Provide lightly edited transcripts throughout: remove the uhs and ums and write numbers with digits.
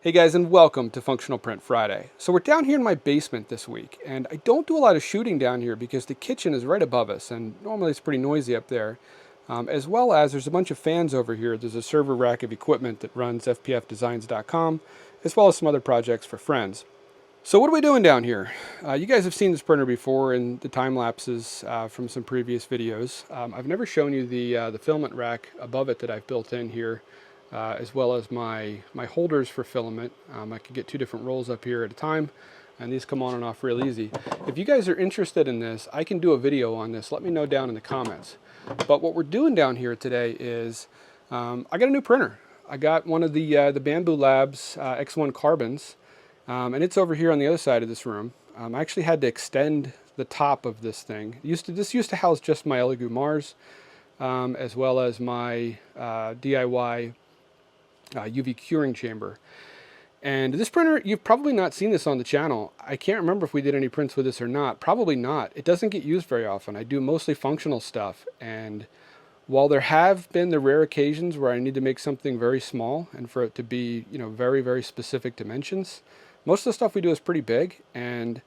Hey guys, and welcome to Functional Print Friday. So we're down here in my basement this week, and I don't do a lot of shooting down here because the kitchen is right above us, and normally it's pretty noisy up there. As well as there's a bunch of fans over here. There's a server rack of equipment that runs fpfdesigns.com, as well as some other projects for friends. So what are we doing down here? You guys have seen this printer before in the time lapses from some previous videos. I've never shown you the filament rack above it that I've built in here. As well as my holders for filament. I can get two different rolls up here at a time, and these come on and off real easy. If you guys are interested in this, I can do a video on this. Let me know down in the comments. But what we're doing down here today is I got a new printer. I got one of the Bambu Labs X1-Carbons, and it's over here on the other side of this room. I actually had to extend the top of this thing. This used to house just my Elegoo Mars, as well as my DIY UV curing chamber. And this printer, you've probably not seen this on the channel. I can't remember if we did any prints with this or not. Probably not. It doesn't get used very often. I do mostly functional stuff, and while there have been the rare occasions where I need to make something very small and for it to be, very, very specific dimensions, most of the stuff we do is pretty big, and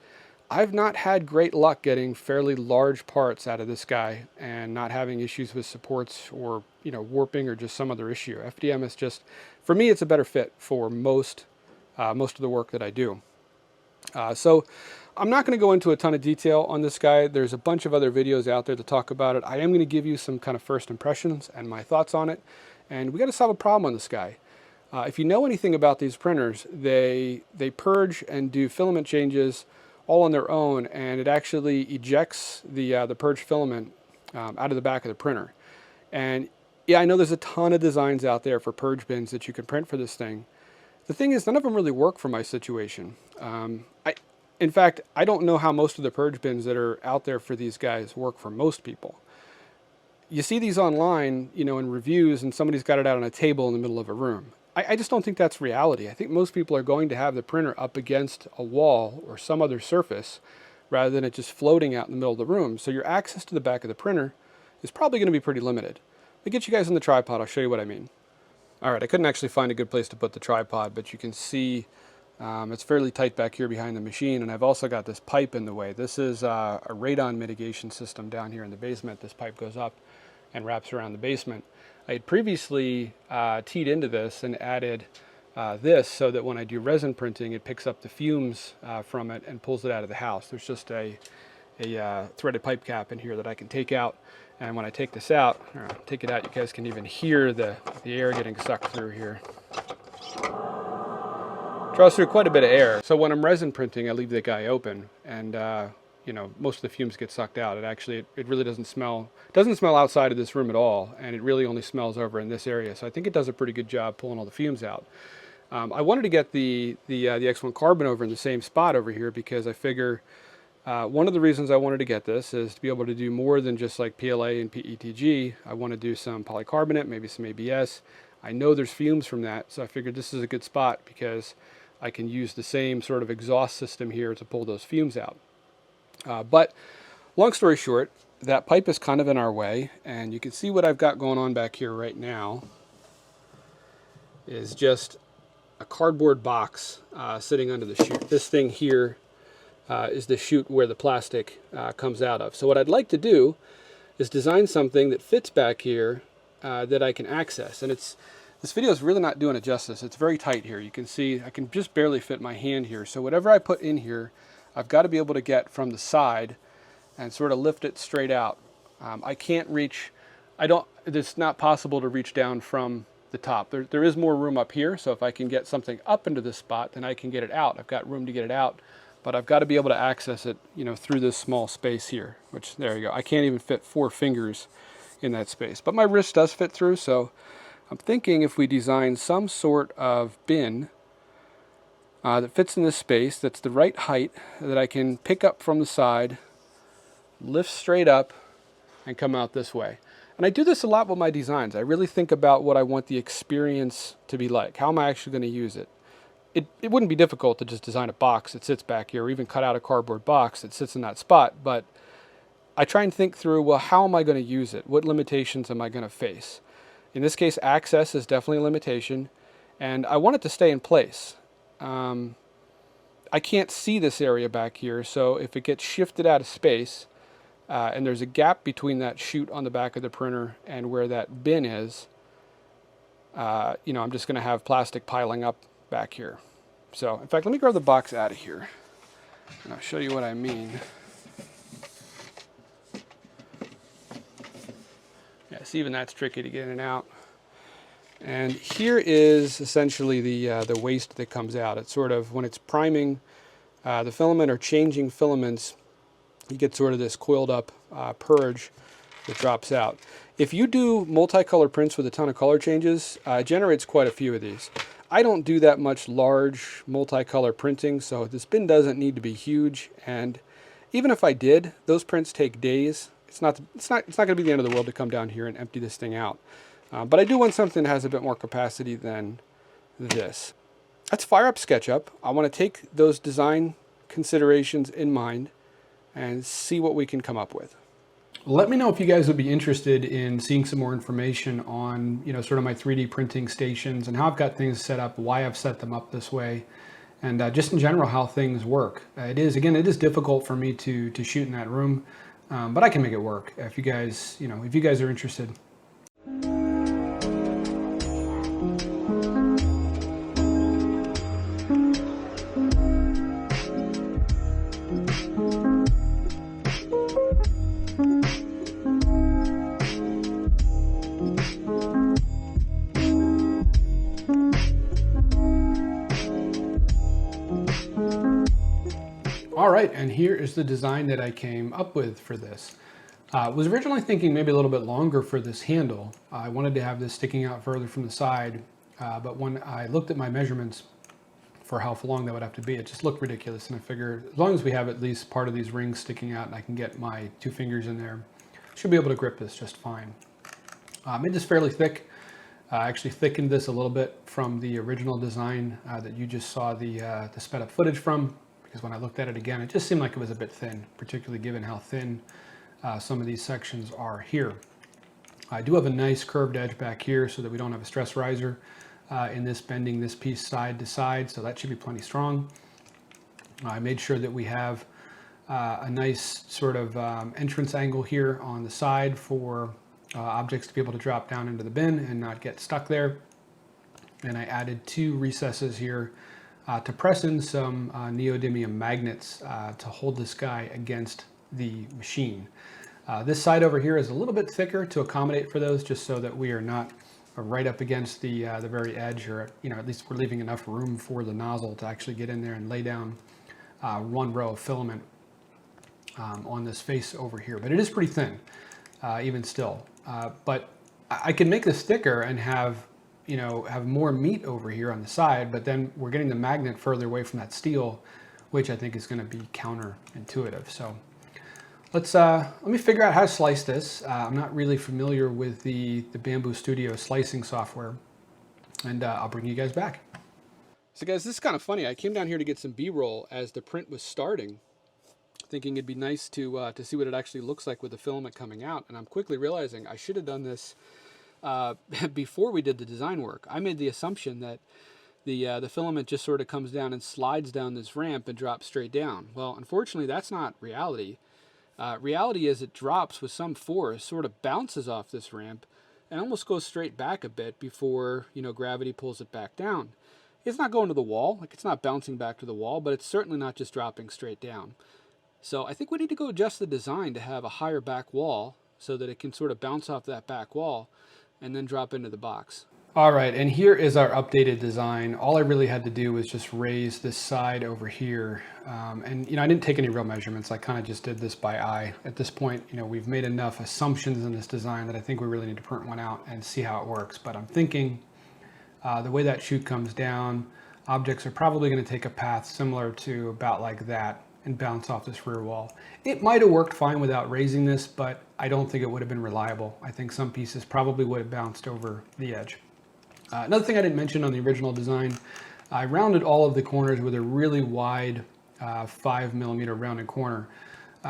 I've not had great luck getting fairly large parts out of this guy and not having issues with supports or warping or just some other issue. FDM is just, for me, it's a better fit for most of the work that I do. So I'm not going to go into a ton of detail on this guy. There's a bunch of other videos out there to talk about it. I am going to give you some kind of first impressions and my thoughts on it. And we got to solve a problem on this guy. If you know anything about these printers, they purge and do filament changes all on their own, and it actually ejects the purge filament out of the back of the printer. And yeah, I know there's a ton of designs out there for purge bins that you can print for this thing. The thing is, none of them really work for my situation. In fact, I don't know how most of the purge bins that are out there for these guys work for most people. You see these online, in reviews, and somebody's got it out on a table in the middle of a room. I just don't think that's reality. I think most people are going to have the printer up against a wall or some other surface rather than it just floating out in the middle of the room. So your access to the back of the printer is probably going to be pretty limited. Let me get you guys on the tripod. I'll show you what I mean. All right, I couldn't actually find a good place to put the tripod, but you can see it's fairly tight back here behind the machine, and I've also got this pipe in the way. This is a radon mitigation system down here in the basement. This pipe goes up and wraps around the basement. I had previously teed into this and added this so that when I do resin printing, it picks up the fumes from it and pulls it out of the house. There's just a threaded pipe cap in here that I can take out, and when I take this out, or take it out, you guys can even hear the air getting sucked through here. Draws through quite a bit of air. So when I'm resin printing, I leave the guy open, and most of the fumes get sucked out. It really doesn't smell. It doesn't smell outside of this room at all, and it really only smells over in this area. So I think it does a pretty good job pulling all the fumes out. I wanted to get the X1-Carbon over in the same spot over here because I figure one of the reasons I wanted to get this is to be able to do more than just like PLA and PETG. I want to do some polycarbonate, maybe some ABS. I know there's fumes from that, so I figured this is a good spot because I can use the same sort of exhaust system here to pull those fumes out. But long story short, that pipe is kind of in our way, and you can see what I've got going on back here right now is just a cardboard box sitting under the chute. This thing here is the chute where the plastic comes out of. So what I'd like to do is design something that fits back here that I can access. And this video is really not doing it justice. It's very tight here. You can see I can just barely fit my hand here. So whatever I put in here, I've got to be able to get from the side and sort of lift it straight out. I can't reach, it's not possible to reach down from the top. There is more room up here, so if I can get something up into this spot, then I can get it out. I've got room to get it out, but I've got to be able to access it, through this small space here, which, there you go. I can't even fit 4 fingers in that space, but my wrist does fit through, so I'm thinking if we design some sort of bin that fits in this space, that's the right height, that I can pick up from the side, lift straight up, and come out this way. And I do this a lot with my designs. I really think about what I want the experience to be like. How am I actually going to use it? It wouldn't be difficult to just design a box that sits back here, or even cut out a cardboard box that sits in that spot, but I try and think through, well, how am I going to use it? What limitations am I going to face? In this case, access is definitely a limitation, and I want it to stay in place. I can't see this area back here, so if it gets shifted out of space, and there's a gap between that chute on the back of the printer and where that bin is, you know, I'm just going to have plastic piling up back here. So, in fact, let me grab the box out of here, and I'll show you what I mean. Yeah, see, even that's tricky to get in and out. And here is essentially the waste that comes out. It's sort of, when it's priming the filament or changing filaments, you get sort of this coiled up purge that drops out. If you do multicolor prints with a ton of color changes, it generates quite a few of these. I don't do that much large multicolor printing, so this bin doesn't need to be huge. And even if I did, those prints take days. It's not going to be the end of the world to come down here and empty this thing out. But I do want something that has a bit more capacity than this. Let's fire up SketchUp. I want to take those design considerations in mind and see what we can come up with. Let me know if you guys would be interested in seeing some more information on, you know, sort of my 3D printing stations and how I've got things set up, why I've set them up this way, and just in general how things work. It is difficult for me to shoot in that room, but I can make it work if you guys, you know, if you guys are interested. All right, and here is the design that I came up with for this. Was originally thinking maybe a little bit longer for this handle. I wanted to have this sticking out further from the side, but when I looked at my measurements for how long that would have to be, it just looked ridiculous, and I figured as long as we have at least part of these rings sticking out and I can get my 2 fingers in there, I should be able to grip this just fine. Made this fairly thick. I actually thickened this a little bit from the original design that you just saw the sped up footage from, because when I looked at it again, it just seemed like it was a bit thin, particularly given how thin some of these sections are here. I do have a nice curved edge back here so that we don't have a stress riser in this, bending this piece side to side, so that should be plenty strong. I made sure that we have a nice sort of entrance angle here on the side for objects to be able to drop down into the bin and not get stuck there. And I added 2 recesses here to press in some neodymium magnets to hold this guy against the machine. This side over here is a little bit thicker to accommodate for those, just so that we are not right up against the very edge, or, you know, at least we're leaving enough room for the nozzle to actually get in there and lay down 1 row of filament on this face over here. But it is pretty thin, even still. But I can make this thicker and have, you know, have more meat over here on the side, but then we're getting the magnet further away from that steel, which I think is going to be counterintuitive. So let me figure out how to slice this. I'm not really familiar with the Bambu Studio slicing software, and I'll bring you guys back. So guys, this is kind of funny. I came down here to get some B-roll as the print was starting, thinking it'd be nice to see what it actually looks like with the filament coming out, and I'm quickly realizing I should have done this before we did the design work. I made the assumption that the filament just sort of comes down and slides down this ramp and drops straight down. Well, unfortunately, that's not reality. Reality is it drops with some force, sort of bounces off this ramp, and almost goes straight back a bit before, you know, gravity pulls it back down. It's not going to the wall, like it's not bouncing back to the wall, but it's certainly not just dropping straight down. So I think we need to go adjust the design to have a higher back wall so that it can sort of bounce off that back wall and then drop into the box. All right, and here is our updated design. All I really had to do was just raise this side over here. And, you know, I didn't take any real measurements. I kind of just did this by eye. At this point, you know, we've made enough assumptions in this design that I think we really need to print one out and see how it works. But I'm thinking the way that chute comes down, objects are probably going to take a path similar to about like that and bounce off this rear wall. It might have worked fine without raising this, but I don't think it would have been reliable. I think some pieces probably would have bounced over the edge. Another thing I didn't mention on the original design, I rounded all of the corners with a really wide 5mm rounded corner.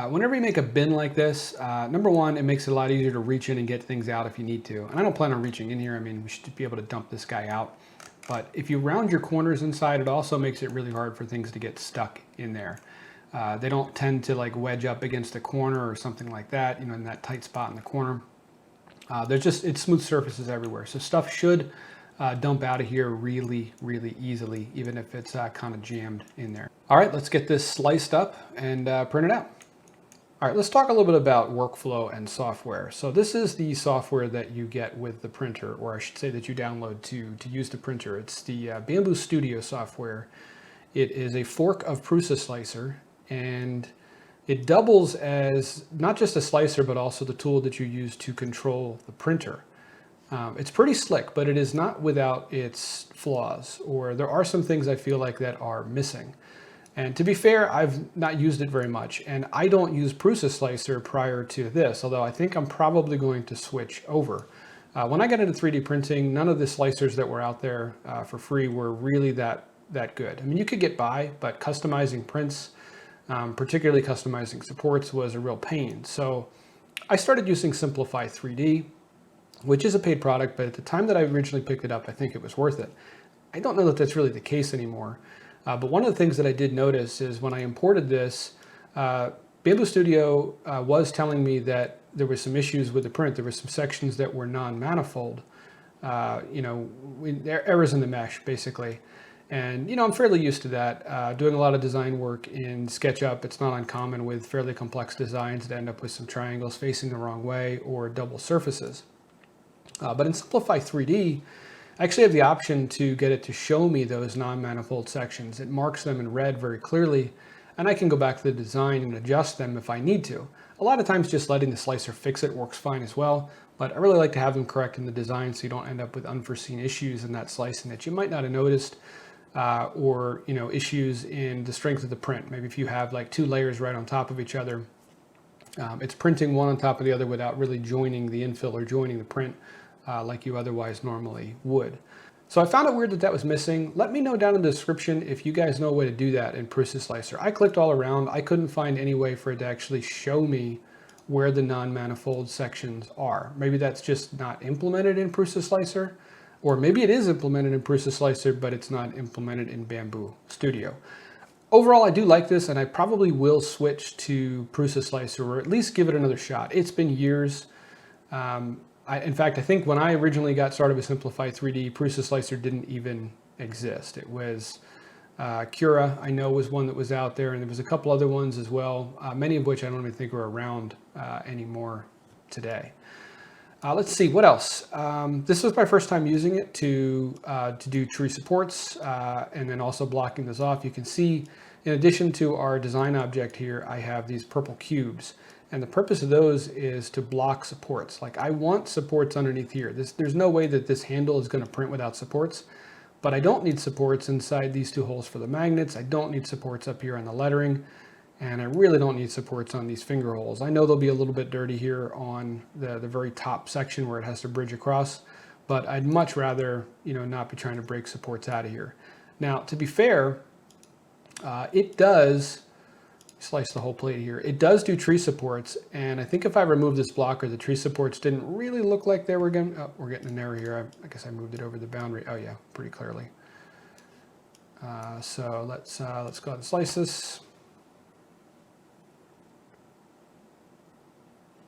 Whenever you make a bin like this, number one, it makes it a lot easier to reach in and get things out if you need to. And I don't plan on reaching in here. I mean, we should be able to dump this guy out. But if you round your corners inside, it also makes it really hard for things to get stuck in there. They don't tend to like wedge up against a corner or something like that, you know, in that tight spot in the corner. It's smooth surfaces everywhere. So stuff should dump out of here really, really easily, even if it's kind of jammed in there. All right, let's get this sliced up and print it out. All right, let's talk a little bit about workflow and software. So this is the software that you get with the printer, or I should say that you download to use the printer. It's the Bambu Studio software. It is a fork of Prusa Slicer, and it doubles as not just a slicer, but also the tool that you use to control the printer. It's pretty slick, but it is not without its flaws, or there are some things I feel like that are missing. And to be fair, I've not used it very much, and I don't use Prusa Slicer prior to this, although I think I'm probably going to switch over. When I got into 3D printing, none of the slicers that were out there for free were really that good. I mean, you could get by, but customizing prints, particularly customizing supports, was a real pain. So I started using Simplify 3D, which is a paid product, but at the time that I originally picked it up, I think it was worth it. I don't know that that's really the case anymore. But one of the things that I did notice is when I imported this, Bambu Studio was telling me that there were some issues with the print. There were some sections that were non-manifold, errors in the mesh, basically. And, you know, I'm fairly used to that. Doing a lot of design work in SketchUp, it's not uncommon with fairly complex designs to end up with some triangles facing the wrong way or double surfaces. But in Simplify 3D, I actually have the option to get it to show me those non-manifold sections. It marks them in red very clearly, and I can go back to the design and adjust them if I need to. A lot of times just letting the slicer fix it works fine as well, but I really like to have them correct in the design so you don't end up with unforeseen issues in that slicing that you might not have noticed, or issues in the strength of the print. Maybe if you have like two layers right on top of each other, it's printing one on top of the other without really joining the infill or joining the print like you otherwise normally would. So I found it weird that that was missing. Let me know down in the description if you guys know a way to do that in Prusa Slicer. I clicked all around. I couldn't find any way for it to actually show me where the non-manifold sections are. Maybe that's just not implemented in Prusa Slicer, or maybe it is implemented in Prusa Slicer, but it's not implemented in Bambu Studio. Overall, I do like this, and I probably will switch to Prusa Slicer, or at least give it another shot. It's been years. In fact, I think when I originally got started with Simplify 3D, Prusa Slicer didn't even exist. It was Cura, I know, was one that was out there, and there was a couple other ones as well, many of which I don't even think are around anymore today. Let's see, what else? This was my first time using it to do tree supports, and then also blocking this off. You can see, in addition to our design object here, I have these purple cubes. And the purpose of those is to block supports. Like, I want supports underneath here. There's no way that this handle is going to print without supports, but I don't need supports inside these two holes for the magnets. I don't need supports up here on the lettering, and I really don't need supports on these finger holes. I know they'll be a little bit dirty here on the very top section where it has to bridge across, but I'd much rather, not be trying to break supports out of here. Now, to be fair, it does slice the whole plate here. It does do tree supports, and I think if I remove this blocker, the tree supports didn't really look like they were going. Oh, we're getting an error here. I guess I moved it over the boundary. Oh yeah, pretty clearly. So let's go ahead and slice this,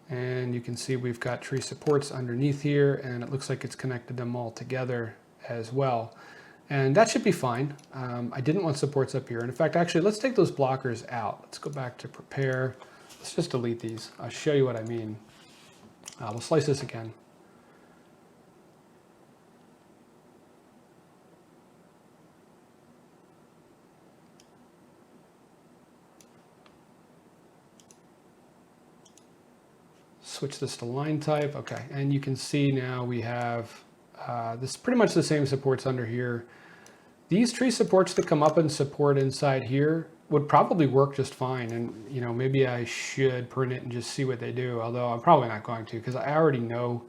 and you can see we've got tree supports underneath here, and it looks like it's connected them all together as well. And that should be fine. I didn't want supports up here. And in fact, actually, let's take those blockers out. Let's go back to prepare. Let's just delete these. I'll show you what I mean. We'll slice this again. Switch this to line type. Okay, and you can see now we have this pretty much the same supports under here. These tree supports that come up and support inside here would probably work just fine. And maybe I should print it and just see what they do, although I'm probably not going to, because I already know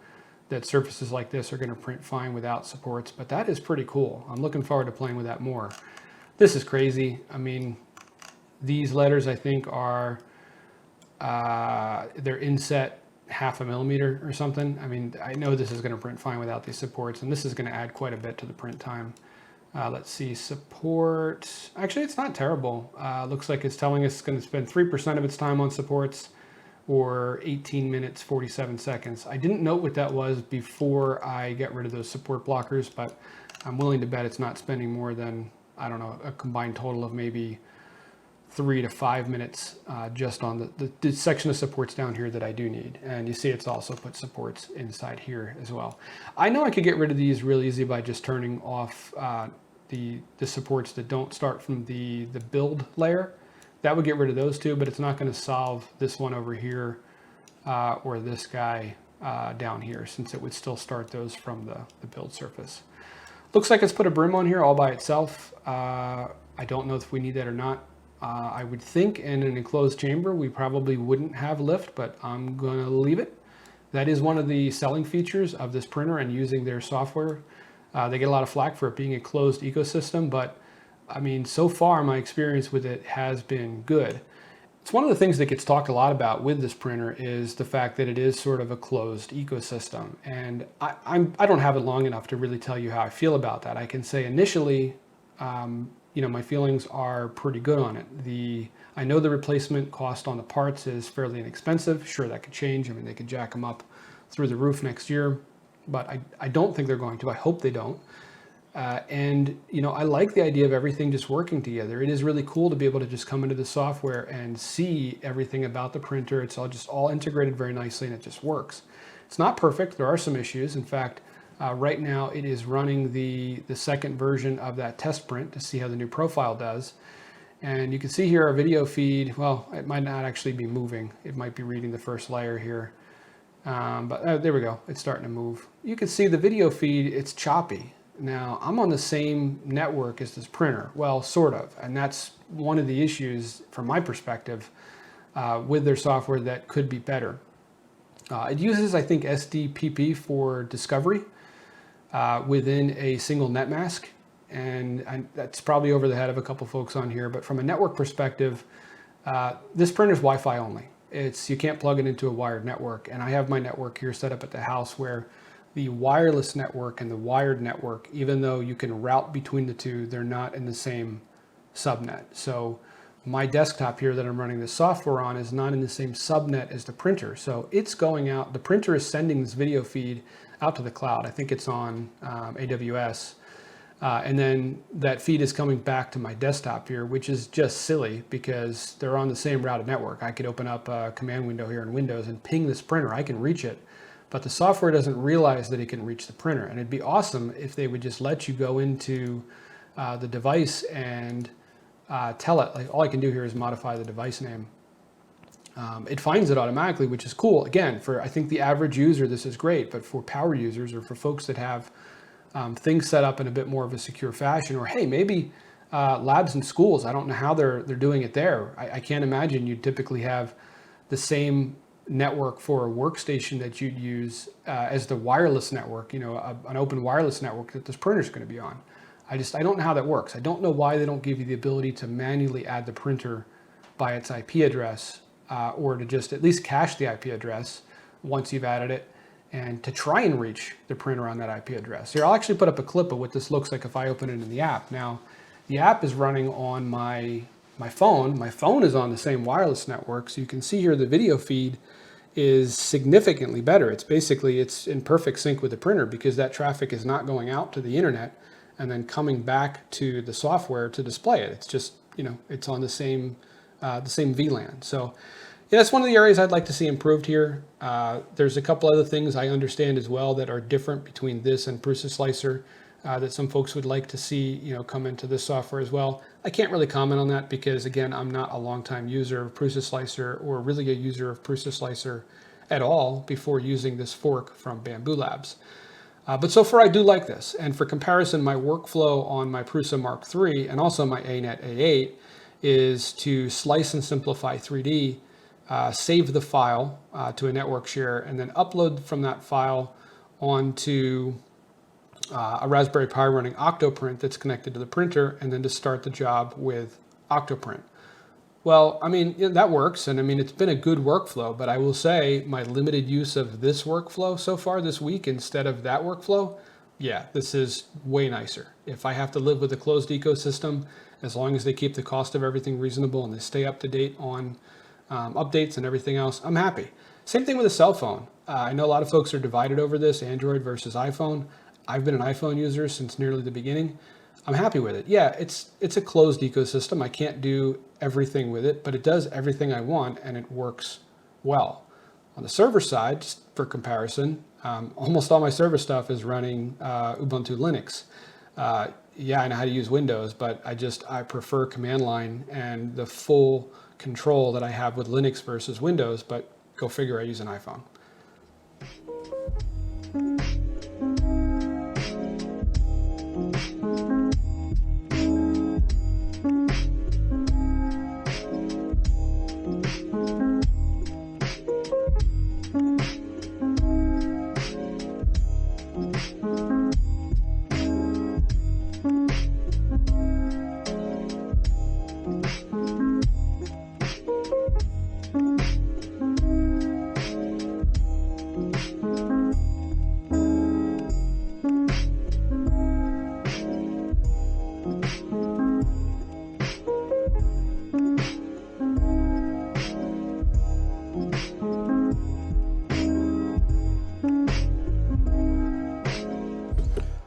that surfaces like this are going to print fine without supports. But that is pretty cool. I'm looking forward to playing with that more. This is crazy. I mean, these letters I think are they're inset 0.5 millimeter or something. I mean, I know this is going to print fine without these supports, and this is going to add quite a bit to the print time. Let's see, support. Actually, it's not terrible. Looks like it's telling us it's going to spend 3% of its time on supports, or 18 minutes, 47 seconds. I didn't note what that was before I get rid of those support blockers, but I'm willing to bet it's not spending more than, I don't know, a combined total of maybe 3 to 5 minutes just on the section of supports down here that I do need. And you see it's also put supports inside here as well. I know I could get rid of these real easy by just turning off the supports that don't start from the build layer. That would get rid of those two, but it's not going to solve this one over here or this guy down here, since it would still start those from the build surface. Looks like it's put a brim on here all by itself. I don't know if we need that or not. I would think in an enclosed chamber we probably wouldn't have lift, but I'm going to leave it. That is one of the selling features of this printer and using their software. They get a lot of flack for it being a closed ecosystem, but I mean, so far my experience with it has been good. It's one of the things that gets talked a lot about with this printer is the fact that it is sort of a closed ecosystem. And I don't have it long enough to really tell you how I feel about that. I can say initially, you know, my feelings are pretty good on it. I know the replacement cost on the parts is fairly inexpensive. Sure, that could change. I mean, they could jack them up through the roof next year, but I don't think they're going to. I hope they don't. And, you know, I like the idea of everything just working together. It is really cool to be able to just come into the software and see everything about the printer. It's all integrated very nicely, and it just works. It's not perfect. There are some issues. In fact, right now it is running the second version of that test print to see how the new profile does. And you can see here our video feed. Well, it might not actually be moving. It might be reading the first layer here. But there we go. It's starting to move. You can see the video feed. It's choppy. Now, I'm on the same network as this printer. Well, sort of. And that's one of the issues from my perspective with their software that could be better. It uses, I think, SDPP for discovery within a single net mask. And that's probably over the head of a couple folks on here. But from a network perspective, this printer is Wi-Fi only. You can't plug it into a wired network. And I have my network here set up at the house where the wireless network and the wired network, even though you can route between the two, they're not in the same subnet. So my desktop here that I'm running this software on is not in the same subnet as the printer. So it's going out, the printer is sending this video feed out to the cloud. I think it's on AWS. And then that feed is coming back to my desktop here, which is just silly because they're on the same routed network. I could open up a command window here in Windows and ping this printer. I can reach it. But the software doesn't realize that it can reach the printer. And it'd be awesome if they would just let you go into the device and tell it, like all I can do here is modify the device name. It finds it automatically, which is cool. Again, for I think the average user, this is great, but for power users or for folks that have things set up in a bit more of a secure fashion, or hey, maybe labs and schools, I don't know how they're doing it there. I can't imagine you'd typically have the same network for a workstation that you'd use as the wireless network, you know, an open wireless network that this printer is going to be on. I don't know how that works. I don't know why they don't give you the ability to manually add the printer by its IP address or to just at least cache the IP address once you've added it and to try and reach the printer on that IP address. Here, I'll actually put up a clip of what this looks like if I open it in the app. Now, the app is running on my phone. My phone is on the same wireless network, so you can see here the video feed is significantly better. It's in perfect sync with the printer because that traffic is not going out to the internet and then coming back to the software to display it. It's just, you know, it's on the same VLAN. So yeah, that's one of the areas I'd like to see improved here. There's a couple other things I understand as well that are different between this and Prusa Slicer that some folks would like to see, you know, come into this software as well. I can't really comment on that because, again, I'm not a longtime user of Prusa Slicer or really a user of Prusa Slicer at all before using this fork from Bambu Labs. But so far I do like this. And for comparison, my workflow on my Prusa Mark III and also my ANET A8 is to slice and simplify 3D, save the file to a network share, and then upload from that file onto a Raspberry Pi running Octoprint that's connected to the printer, and then to start the job with Octoprint. Well, I mean, that works, and I mean, it's been a good workflow, but I will say my limited use of this workflow so far this week instead of that workflow yeah, this is way nicer. If I have to live with a closed ecosystem, as long as they keep the cost of everything reasonable and they stay up to date on updates and everything else, I'm happy. Same thing with a cell phone. I know a lot of folks are divided over this, Android versus iPhone. I've been an iPhone user since nearly the beginning. I'm happy with it. Yeah, it's a closed ecosystem. I can't do everything with it, but it does everything I want and it works well. On the server side, just for comparison, almost all my server stuff is running Ubuntu Linux. Yeah, I know how to use Windows, but I prefer command line and the full control that I have with Linux versus Windows, but go figure, I use an iPhone.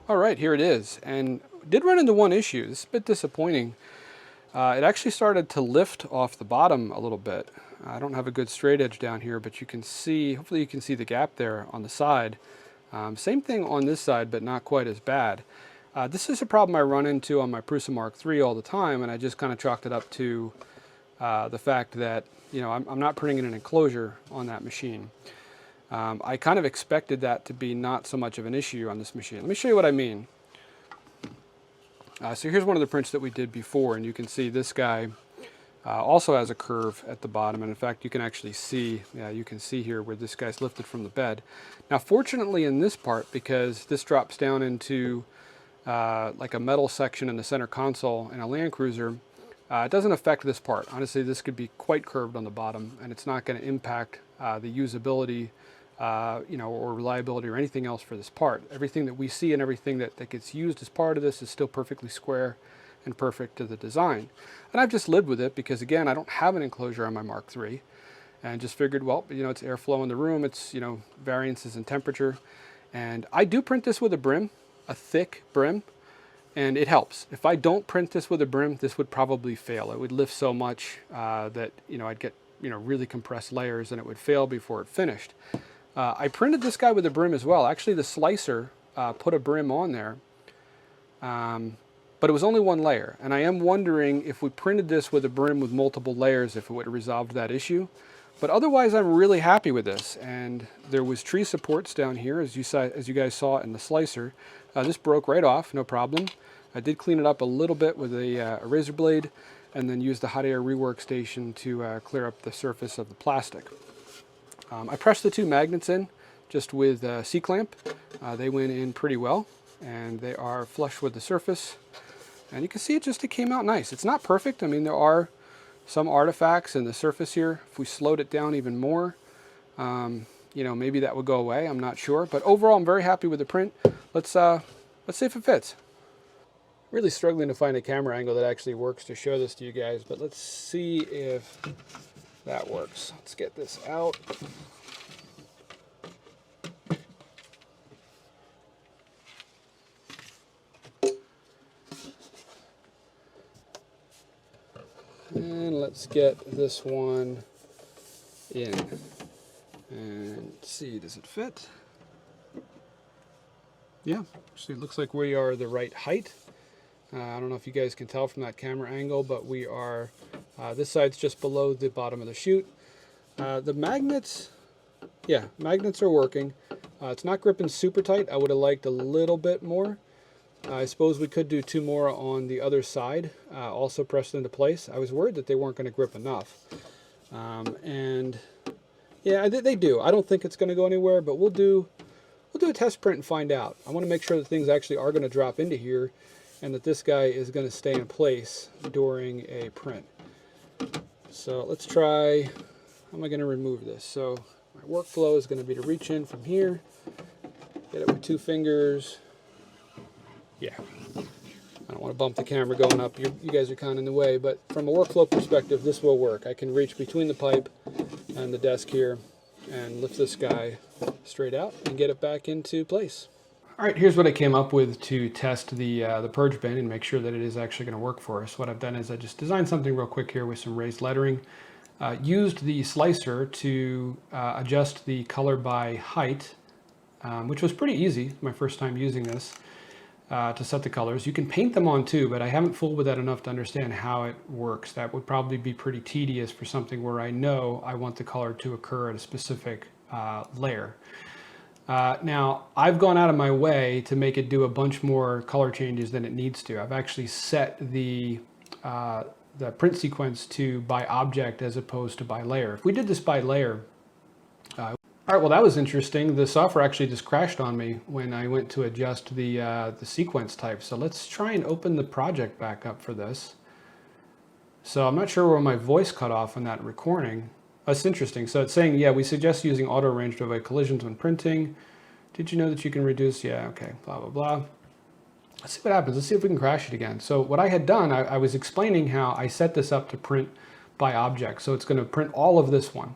All right, here it is, and did run into one issue. This is a bit disappointing. It actually started to lift off the bottom a little bit. I don't have a good straight edge down here, but you can see, hopefully you can see the gap there on the side. Same thing on this side, but not quite as bad. This is a problem I run into on my Prusa Mark III all the time, and I just kind of chalked it up to the fact that, you know, I'm not printing in an enclosure on that machine. I kind of expected that to be not so much of an issue on this machine. Let me show you what I mean. So here's one of the prints that we did before, and you can see this guy also has a curve at the bottom, and in fact you can actually see, you can see here where this guy's lifted from the bed. Now fortunately in this part, because this drops down into like a metal section in the center console in a Land Cruiser, it doesn't affect this part. Honestly, this could be quite curved on the bottom, and it's not going to impact the usability you know, or reliability or anything else for this part. Everything that we see and everything that gets used as part of this is still perfectly square and perfect to the design. And I've just lived with it because, again, I don't have an enclosure on my Mark III, and just figured, well, you know, it's airflow in the room, it's, you know, variances in temperature. And I do print this with a brim, a thick brim, and it helps. If I don't print this with a brim, this would probably fail. It would lift so much that, you know, I'd get, you know, really compressed layers and it would fail before it finished. I printed this guy with a brim as well. Actually, the slicer put a brim on there, but it was only one layer. And I am wondering if we printed this with a brim with multiple layers, if it would have resolved that issue. But otherwise, I'm really happy with this. And there was tree supports down here, as you guys saw in the slicer. This broke right off, no problem. I did clean it up a little bit with a razor blade, and then used the hot air rework station to clear up the surface of the plastic. I pressed the two magnets in just with a C-clamp. They went in pretty well, and they are flush with the surface. And you can see it came out nice. It's not perfect. I mean, there are some artifacts in the surface here. If we slowed it down even more, you know, maybe that would go away. I'm not sure. But overall, I'm very happy with the print. Let's see if it fits. Really struggling to find a camera angle that actually works to show this to you guys, but let's see if that works. Let's get this out. And let's get this one in. And see, does it fit? Yeah, actually it looks like we are the right height. I don't know if you guys can tell from that camera angle, but we are, this side's just below the bottom of the chute. The magnets, yeah, magnets are working. It's not gripping super tight. I would have liked a little bit more. I suppose we could do two more on the other side, also pressed into place. I was worried that they weren't going to grip enough. And yeah, they do. I don't think it's going to go anywhere, but we'll do a test print and find out. I want to make sure that things actually are going to drop into here, and that this guy is going to stay in place during a print. So let's try, how am I going to remove this? So my workflow is going to be to reach in from here, get it with two fingers, Yeah. I don't want to bump the camera going up. You guys are kind of in the way, but from a workflow perspective, this will work. I can reach between the pipe and the desk here and lift this guy straight out and get it back into place. All right, here's what I came up with to test the purge bin and make sure that it is actually going to work for us. What I've done is I just designed something real quick here with some raised lettering. Used the slicer to adjust the color by height, which was pretty easy, my first time using this. To set the colors. You can paint them on too, but I haven't fooled with that enough to understand how it works. That would probably be pretty tedious for something where I know I want the color to occur at a specific layer. Now, I've gone out of my way to make it do a bunch more color changes than it needs to. I've actually set the print sequence to by object as opposed to by layer. If we did this by layer, all right, well, that was interesting. The software actually just crashed on me when I went to adjust the sequence type. So let's try and open the project back up for this. So I'm not sure where my voice cut off on that recording. That's interesting. So it's saying, yeah, we suggest using auto arrange to avoid collisions when printing. Did you know that you can reduce? Yeah, okay, blah, blah, blah. Let's see what happens. Let's see if we can crash it again. So what I had done, I was explaining how I set this up to print by object. So it's going to print all of this one.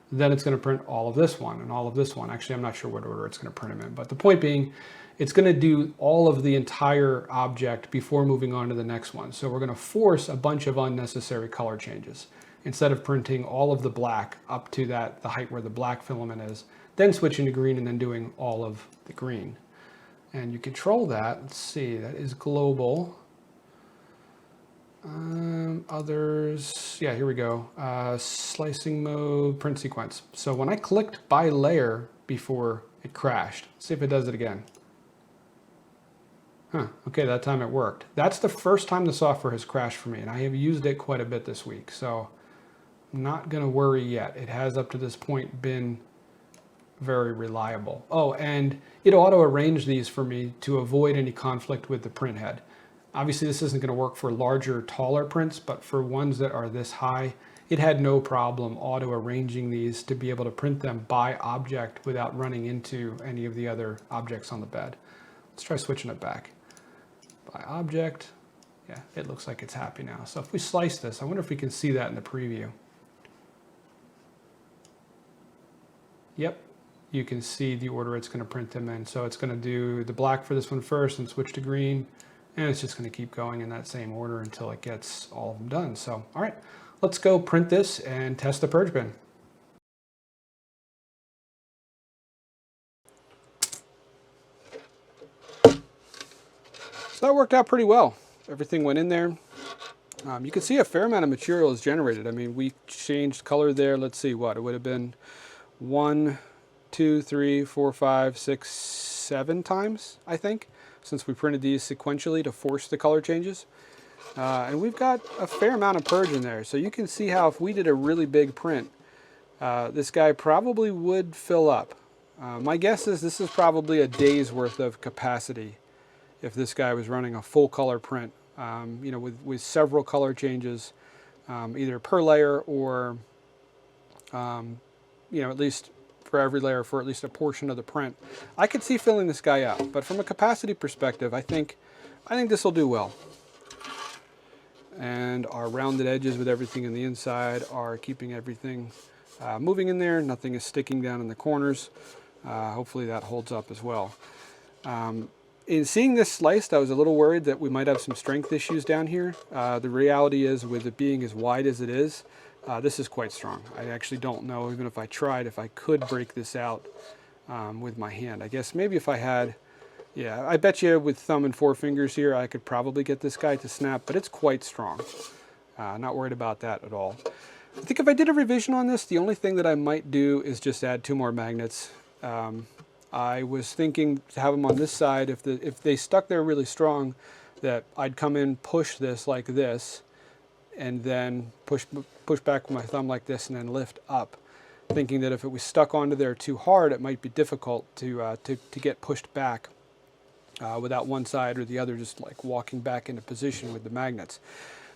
Then it's going to print all of this one and all of this one. Actually, I'm not sure what order it's going to print them in, but the point being, it's going to do all of the entire object before moving on to the next one. So we're going to force a bunch of unnecessary color changes. Instead of printing all of the black up to the height where the black filament is, then switching to green and then doing all of the green. And you control that. Let's see, that is global. Others, yeah, here we go. Slicing mode, print sequence. So when I clicked by layer before it crashed, let's see if it does it again. Huh, okay, that time it worked. That's the first time the software has crashed for me, and I have used it quite a bit this week, so I'm not gonna worry yet. It has up to this point been very reliable. Oh, and it auto arranged these for me to avoid any conflict with the print head. Obviously, this isn't going to work for larger, taller prints, but for ones that are this high, it had no problem auto-arranging these to be able to print them by object without running into any of the other objects on the bed. Let's try switching it back. By object, yeah, it looks like it's happy now. So if we slice this, I wonder if we can see that in the preview. Yep, you can see the order it's going to print them in. So it's going to do the black for this one first and switch to green. And it's just going to keep going in that same order until it gets all of them done. So, all right, let's go print this and test the purge bin. So that worked out pretty well. Everything went in there. You can see a fair amount of material is generated. I mean, we changed color there. Let's see what it would have been 1, 2, 3, 4, 5, 6, 7 times, I think, since we printed these sequentially to force the color changes. And we've got a fair amount of purge in there. So you can see how if we did a really big print, this guy probably would fill up. My guess is this is probably a day's worth of capacity if this guy was running a full color print, you know, with several color changes, either per layer or, you know, at least for every layer for at least a portion of the print. I could see filling this guy up, but from a capacity perspective, I think this will do well. And our rounded edges with everything in the inside are keeping everything moving in there. Nothing is sticking down in the corners. Hopefully that holds up as well. In seeing this sliced, I was a little worried that we might have some strength issues down here. The reality is, with it being as wide as it is, this is quite strong. I actually don't know, even if I tried, if I could break this out with my hand. I guess maybe if I had, yeah, I bet you with thumb and forefingers here, I could probably get this guy to snap, but it's quite strong. Not worried about that at all. I think if I did a revision on this, the only thing that I might do is just add 2 more magnets. I was thinking to have them on this side, if they stuck there really strong, that I'd come in, push this like this, and then push back with my thumb like this and then lift up, thinking that if it was stuck onto there too hard, it might be difficult to get pushed back without one side or the other just like walking back into position with the magnets.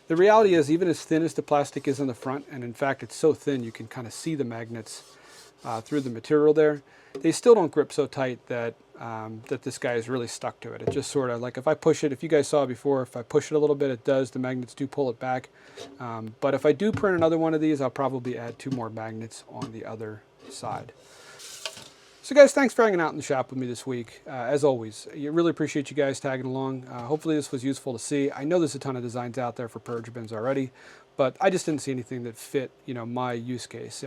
The reality is, even as thin as the plastic is in the front, and in fact it's so thin you can kind of see the magnets through the material there, they still don't grip so tight that that this guy is really stuck to it. It just sort of like, if I push it, if you guys saw before, if I push it a little bit, it does, the magnets do pull it back. But if I do print another one of these, I'll probably add 2 more magnets on the other side. So guys, thanks for hanging out in the shop with me this week. As always, I really appreciate you guys tagging along. Hopefully this was useful to see. I know there's a ton of designs out there for purge bins already, but I just didn't see anything that fit, my use case.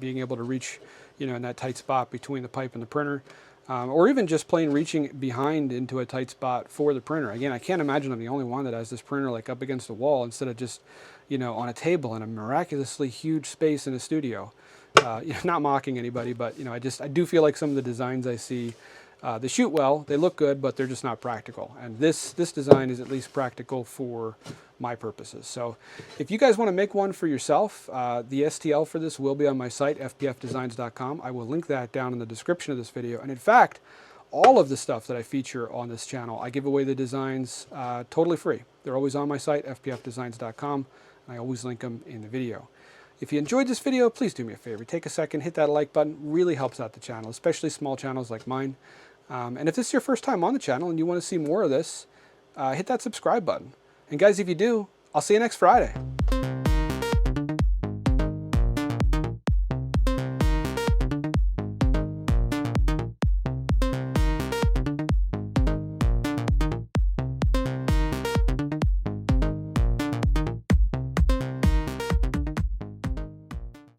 Being able to reach, in that tight spot between the pipe and the printer, or even just plain reaching behind into a tight spot for the printer. Again, I can't imagine I'm the only one that has this printer like up against the wall instead of just, on a table in a miraculously huge space in a studio. Not mocking anybody, but I do feel like some of the designs I see, they shoot well, they look good, but they're just not practical. And this design is at least practical for my purposes. So if you guys want to make one for yourself, the STL for this will be on my site, fpfdesigns.com. I will link that down in the description of this video. And in fact, all of the stuff that I feature on this channel, I give away the designs totally free. They're always on my site, fpfdesigns.com, and I always link them in the video. If you enjoyed this video, please do me a favor. Take a second, hit that like button. Really helps out the channel, especially small channels like mine. And if this is your first time on the channel and you want to see more of this, hit that subscribe button. And guys, if you do, I'll see you next Friday.